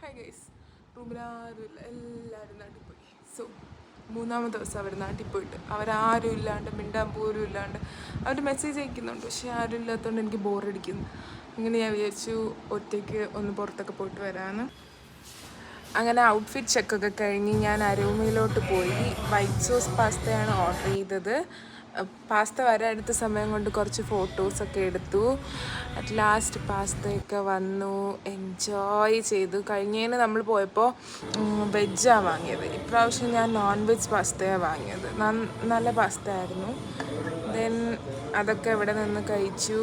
Hi guys, റൂമിലാരുമില്ല, എല്ലാവരും നാട്ടിൽ പോയി. സോ മൂന്നാമത്തെ ദിവസം അവർ നാട്ടിൽ പോയിട്ട് അവരാരും ഇല്ലാണ്ട്, മിണ്ടാൻ പോലും ഇല്ലാണ്ട് അവർ മെസ്സേജ് അയക്കുന്നുണ്ട്, പക്ഷേ ആരും ഇല്ലാത്തതുകൊണ്ട് എനിക്ക് ബോറടിക്കുന്നു. അങ്ങനെ ഞാൻ വിചാരിച്ചു ഒറ്റയ്ക്ക് ഒന്ന് പുറത്തൊക്കെ പോയിട്ട് വരാമെന്ന്. അങ്ങനെ ഔട്ട്ഫിറ്റ് ചെക്കൊക്കെ കഴിഞ്ഞ് ഞാൻ അരോമയിലോട്ട് പോയി. വൈറ്റ് സോസ് പാസ്തയാണ് ഓർഡർ ചെയ്തത്. പാസ്ത വരാൻ എടുത്ത സമയം കൊണ്ട് കുറച്ച് ഫോട്ടോസൊക്കെ എടുത്തു. അറ്റ് ലാസ്റ്റ് പാസ്തയൊക്കെ വന്നു, എൻജോയ് ചെയ്തു. കഴിഞ്ഞതിന് നമ്മൾ പോയപ്പോൾ വെജാണ് വാങ്ങിയത്. ഇപ്രാവശ്യം ഞാൻ നോൺ വെജ് പാസ്തയാണ് വാങ്ങിയത്. നല്ല പാസ്ത ആയിരുന്നു. ദെൻ അതൊക്കെ ഇവിടെ നിന്ന് കഴിച്ചു.